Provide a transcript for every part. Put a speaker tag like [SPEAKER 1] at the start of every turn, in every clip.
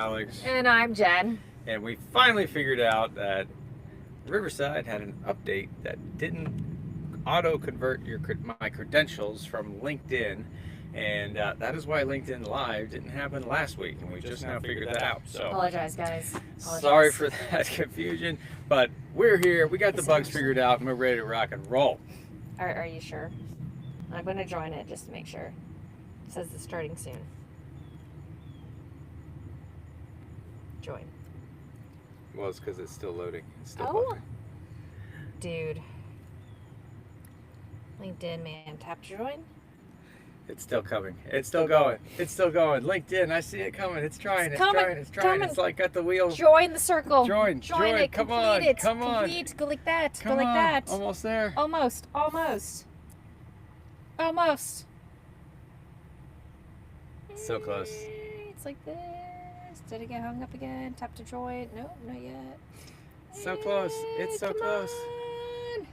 [SPEAKER 1] Alex.
[SPEAKER 2] And I'm Jen.
[SPEAKER 1] And we finally figured out that Riverside had an update that didn't auto convert my credentials from LinkedIn. And that is why LinkedIn Live didn't happen last week. And we just now figured that out. So
[SPEAKER 2] Apologize, guys.
[SPEAKER 1] sorry for that confusion. But we're here. We got the bugs figured out and we're ready to rock and roll.
[SPEAKER 2] Are you sure? I'm going to join it just to make sure. It says it's starting soon. Join.
[SPEAKER 1] Well, it's because it's still loading. It's still
[SPEAKER 2] Oh.
[SPEAKER 1] bugging.
[SPEAKER 2] Dude. LinkedIn, man. Tap to join.
[SPEAKER 1] It's still coming. It's still going. It's still going. LinkedIn, I see it coming. It's trying. It's trying. It's trying. It's like got the wheel.
[SPEAKER 2] Join the circle.
[SPEAKER 1] Join
[SPEAKER 2] it.
[SPEAKER 1] Come
[SPEAKER 2] Complete
[SPEAKER 1] on.
[SPEAKER 2] it.
[SPEAKER 1] Come on.
[SPEAKER 2] Complete. Go like that.
[SPEAKER 1] Come
[SPEAKER 2] Go like
[SPEAKER 1] on.
[SPEAKER 2] that.
[SPEAKER 1] Almost there.
[SPEAKER 2] Almost. Almost. Almost.
[SPEAKER 1] So close.
[SPEAKER 2] It's like this. Did it get hung up again? Tap to join. No, not yet.
[SPEAKER 1] So close. It's so
[SPEAKER 2] Come
[SPEAKER 1] close.
[SPEAKER 2] on.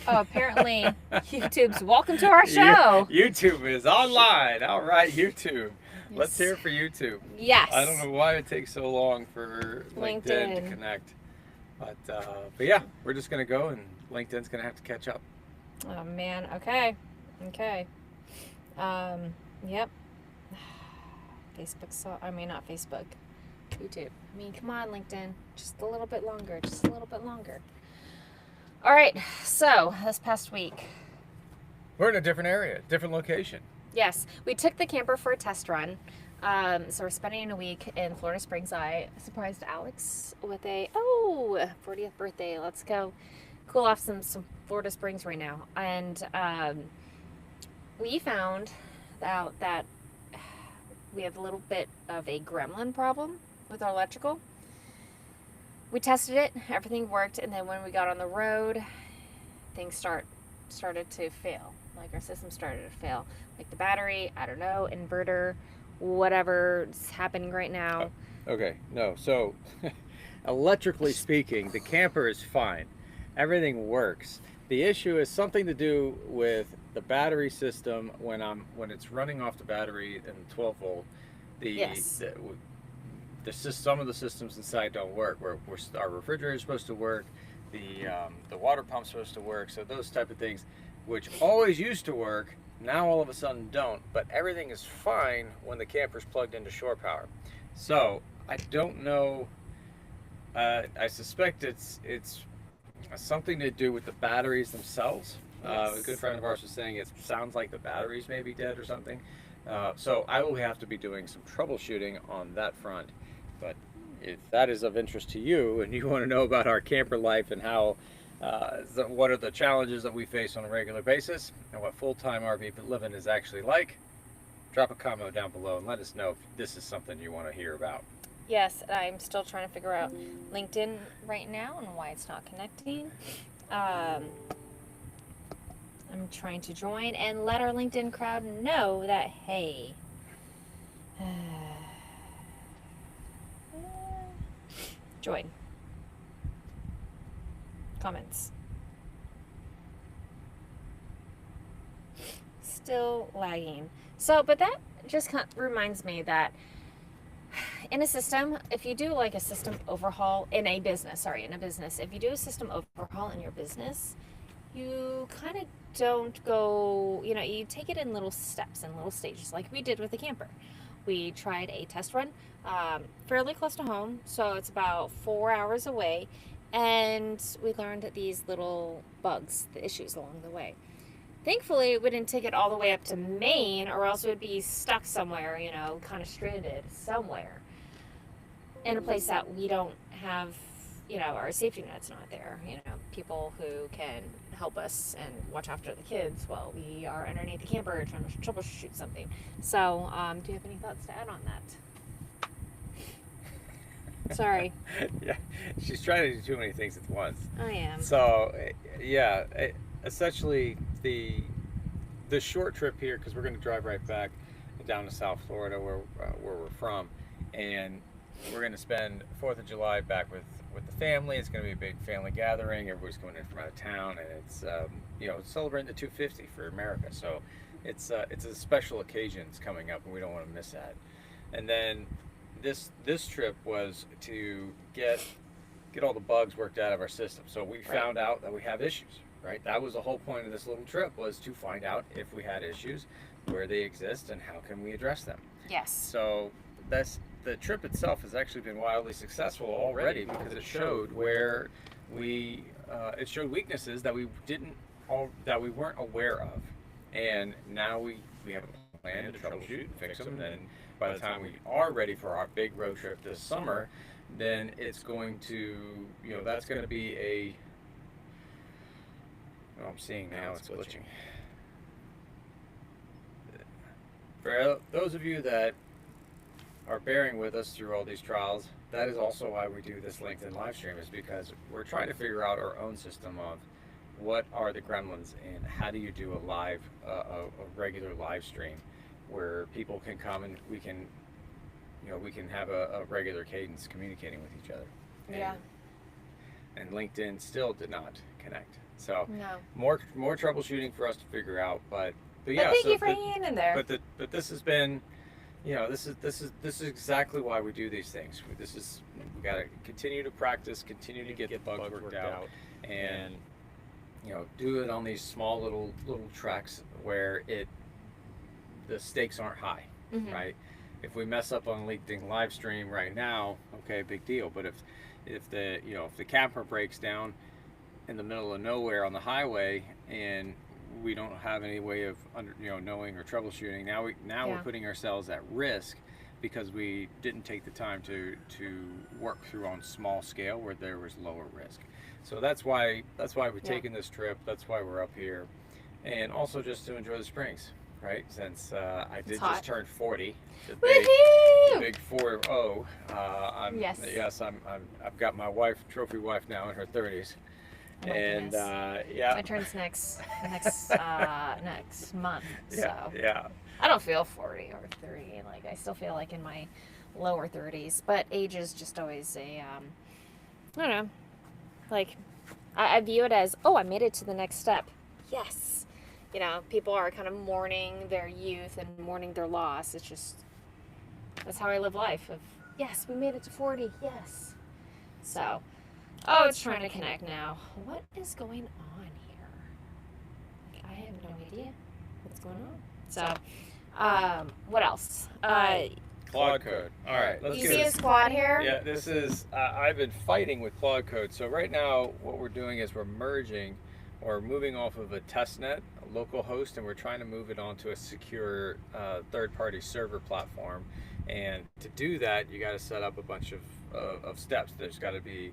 [SPEAKER 2] Oh, apparently YouTube's welcome to our show.
[SPEAKER 1] YouTube is online. All right, YouTube. Let's hear it for YouTube.
[SPEAKER 2] Yes.
[SPEAKER 1] I don't know why it takes so long for LinkedIn to connect. But yeah, we're just going to go and LinkedIn's going to have to catch up.
[SPEAKER 2] Oh, man. Okay. Yep. Not Facebook. YouTube. Come on, LinkedIn. Just a little bit longer. All right. So, this past week.
[SPEAKER 1] We're in a different area, different location.
[SPEAKER 2] Yes. We took the camper for a test run. So we're spending a week in Florida Springs. I surprised Alex with a 40th birthday. Let's go cool off some Florida Springs right now. And we found out that we have a little bit of a gremlin problem with our electrical. We tested it, everything worked, and then when we got on the road, things started to fail. Like our system started to fail. Like the battery, I don't know, inverter, whatever's happening right now.
[SPEAKER 1] Okay, no. So electrically speaking, the camper is fine. Everything works. The issue is something to do with the battery system when it's running off the battery and 12 volt. Some of the systems inside don't work. Our refrigerator is supposed to work, the water pump's supposed to work. So those type of things, which always used to work, now all of a sudden don't. But everything is fine when the camper's plugged into shore power. So I don't know. I suspect it's something to do with the batteries themselves.
[SPEAKER 2] Yes.
[SPEAKER 1] A good friend of ours was saying it sounds like the batteries may be dead or something. So I will have to be doing some troubleshooting on that front. But if that is of interest to you and you want to know about our camper life and how what are the challenges that we face on a regular basis and what full-time RV living is actually like, drop a comment down below and let us know if this is something you want to hear about.
[SPEAKER 2] Yes, I'm still trying to figure out LinkedIn right now and why it's not connecting. I'm trying to join and let our LinkedIn crowd know that, hey, join. Comments. Still lagging. So, but that just reminds me that in a system, if you do like a system overhaul in a business, if you do a system overhaul in your business, you kind of don't go, you take it in little steps and little stages like we did with the camper. We tried a test run fairly close to home, so it's about 4 hours away, and we learned these little bugs, the issues along the way. Thankfully, we didn't take it all the way up to Maine, or else it would be stuck somewhere, kind of stranded somewhere in a place that we don't have, our safety net's not there. People who can help us and watch after the kids while we are underneath the camper trying to troubleshoot something. So, do you have any thoughts to add on that? Sorry.
[SPEAKER 1] Yeah, she's trying to do too many things at once.
[SPEAKER 2] I am.
[SPEAKER 1] So, yeah, essentially the short trip here, because we're going to drive right back down to South Florida where we're from, and we're going to spend 4th of July back with the family. It's going to be a big family gathering. Everybody's going in from out of town, and it's celebrating the 250 for America. So it's a special occasions coming up, and we don't want to miss that. And then this trip was to get all the bugs worked out of our system. So we found out that we have issues, right? That was the whole point of this little trip, was to find out if we had issues, where they exist, and how can we address them.
[SPEAKER 2] Yes.
[SPEAKER 1] So the trip itself has actually been wildly successful already, because it showed where it showed weaknesses that we weren't aware of, and now we have a plan to troubleshoot and fix them. And by the time we are ready for our big road trip this summer, then it's going to, that's going to be a. Oh, I'm seeing now it's glitching. For those of you that are bearing with us through all these trials, that is also why we do this LinkedIn live stream, is because we're trying to figure out our own system of what are the gremlins and how do you do a regular live stream where people can come and we can have a regular cadence communicating with each other.
[SPEAKER 2] Yeah.
[SPEAKER 1] And LinkedIn still did not connect. So
[SPEAKER 2] No.
[SPEAKER 1] more troubleshooting for us to figure out, but
[SPEAKER 2] But
[SPEAKER 1] yeah.
[SPEAKER 2] thank
[SPEAKER 1] So
[SPEAKER 2] you for hanging in there.
[SPEAKER 1] but this has been, this is exactly why we do these things. We got to continue to practice, continue to get the bugs worked out, and do it on these small little tracks where the stakes aren't high,
[SPEAKER 2] Mhm.
[SPEAKER 1] right? If we mess up on LinkedIn live stream right now, okay, big deal. But if the camper breaks down in the middle of nowhere on the highway, and we don't have any way of knowing or troubleshooting, now
[SPEAKER 2] Yeah.
[SPEAKER 1] we're putting ourselves at risk because we didn't take the time to work through on small scale where there was lower risk. So that's why we've taken this trip. That's why we're up here, and also just to enjoy the Springs, right? Since I did
[SPEAKER 2] hot.
[SPEAKER 1] just turn 40, the
[SPEAKER 2] Woohoo!
[SPEAKER 1] big 4-0. I've got my trophy wife now in her 30s.
[SPEAKER 2] Oh my
[SPEAKER 1] And
[SPEAKER 2] goodness.
[SPEAKER 1] yeah.
[SPEAKER 2] My turn's next month.
[SPEAKER 1] Yeah,
[SPEAKER 2] So
[SPEAKER 1] yeah.
[SPEAKER 2] I don't feel 40 or 30. Like, I still feel like in my lower 30s. But age is just always I don't know. Like, I view it as, oh, I made it to the next step. Yes. People are kind of mourning their youth and mourning their loss. It's just, that's how I live life. Of, yes, we made it to 40. Yes. So, oh, it's trying to connect now. What is going on here? I have no idea what's going on. So, what else?
[SPEAKER 1] Claude Code. All right, let's
[SPEAKER 2] You
[SPEAKER 1] get
[SPEAKER 2] see a
[SPEAKER 1] this.
[SPEAKER 2] squad here?
[SPEAKER 1] Yeah, this is. I've been fighting with Claude Code. So right now, what we're doing is we're merging, or moving off of a testnet, a local host, and we're trying to move it onto a secure third-party server platform. And to do that, you got to set up a bunch of steps. There's got to be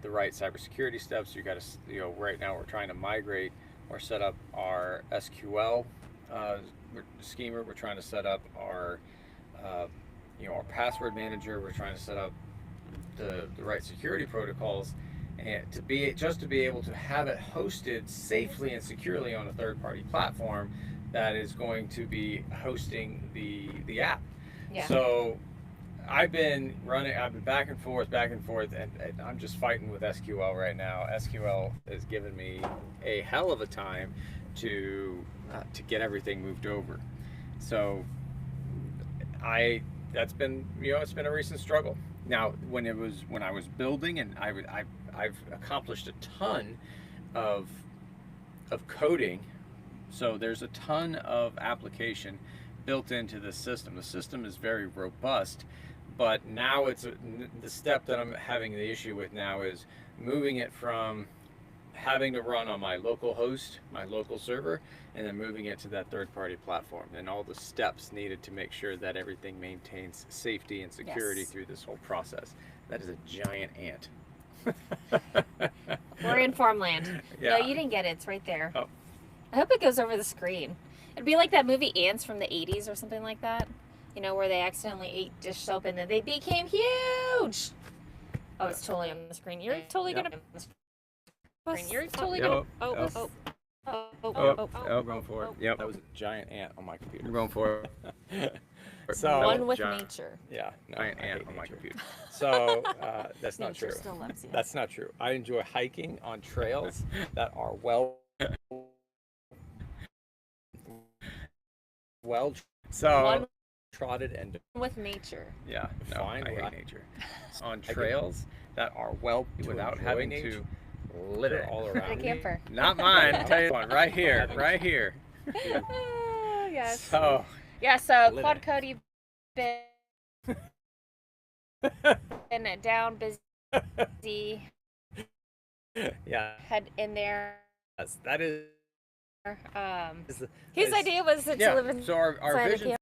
[SPEAKER 1] the right cybersecurity steps. You got to, right now we're trying to migrate or set up our SQL schema. We're trying to set up our our password manager. We're trying to set up the right security protocols, and to be able to have it hosted safely and securely on a third-party platform that is going to be hosting the app.
[SPEAKER 2] Yeah.
[SPEAKER 1] So I've been back and forth, and I'm just fighting with SQL right now. SQL has given me a hell of a time to get everything moved over. So it's been a recent struggle. Now, when I was building, and I've accomplished a ton of coding, so there's a ton of application built into the system. The system is very robust, but now the step that I'm having the issue with now is moving it from having to run on my local host, my local server, and then moving it to that third-party platform, and all the steps needed to make sure that everything maintains safety and security
[SPEAKER 2] Yes.
[SPEAKER 1] through this whole process. That is a giant ant.
[SPEAKER 2] We're in farmland.
[SPEAKER 1] Yeah.
[SPEAKER 2] No, you didn't get it. It's right there.
[SPEAKER 1] Oh.
[SPEAKER 2] I hope it goes over the screen. It'd be like that movie Ants from the 80s or something like that. Where they accidentally ate dish soap and then they became huge. Oh, it's totally on the screen. You're totally
[SPEAKER 1] Yep.
[SPEAKER 2] gonna. You're totally
[SPEAKER 1] Yep.
[SPEAKER 2] gonna. Oh,
[SPEAKER 1] Yep.
[SPEAKER 2] oh, oh, oh,
[SPEAKER 1] Oh,
[SPEAKER 2] oh,
[SPEAKER 1] going for it.
[SPEAKER 2] oh.
[SPEAKER 1] Yep, that was a giant ant on my computer. You're going for it. So
[SPEAKER 2] One with
[SPEAKER 1] giant,
[SPEAKER 2] nature.
[SPEAKER 1] Yeah,
[SPEAKER 3] No,
[SPEAKER 1] giant
[SPEAKER 3] I
[SPEAKER 1] ant
[SPEAKER 3] hate
[SPEAKER 1] on my
[SPEAKER 3] nature.
[SPEAKER 1] computer. So that's not
[SPEAKER 2] Nature
[SPEAKER 1] true.
[SPEAKER 2] still loves you.
[SPEAKER 1] That's not true. I enjoy hiking on trails that are well
[SPEAKER 3] well
[SPEAKER 1] So
[SPEAKER 2] One
[SPEAKER 3] trotted and
[SPEAKER 2] with nature.
[SPEAKER 1] yeah, no,
[SPEAKER 3] Fine,
[SPEAKER 1] I hate
[SPEAKER 3] right.
[SPEAKER 1] nature. On
[SPEAKER 3] get-
[SPEAKER 1] trails that are well without
[SPEAKER 3] enjoy
[SPEAKER 1] having
[SPEAKER 3] nature.
[SPEAKER 1] to live
[SPEAKER 3] they're
[SPEAKER 1] it.
[SPEAKER 3] all
[SPEAKER 2] A
[SPEAKER 3] around me.
[SPEAKER 2] camper.
[SPEAKER 1] Not mine. I'll tell you one right here,
[SPEAKER 3] Having
[SPEAKER 1] right here.
[SPEAKER 2] Oh, yes.
[SPEAKER 1] So
[SPEAKER 2] Yeah, so
[SPEAKER 3] Live
[SPEAKER 2] Quad
[SPEAKER 3] it.
[SPEAKER 2] Cody been down busy,
[SPEAKER 3] Yeah,
[SPEAKER 2] head in there.
[SPEAKER 3] that is
[SPEAKER 2] Um,
[SPEAKER 3] is the-
[SPEAKER 2] his
[SPEAKER 3] is-
[SPEAKER 2] idea was to
[SPEAKER 1] yeah,
[SPEAKER 2] live in
[SPEAKER 1] so our
[SPEAKER 2] inside a
[SPEAKER 1] vision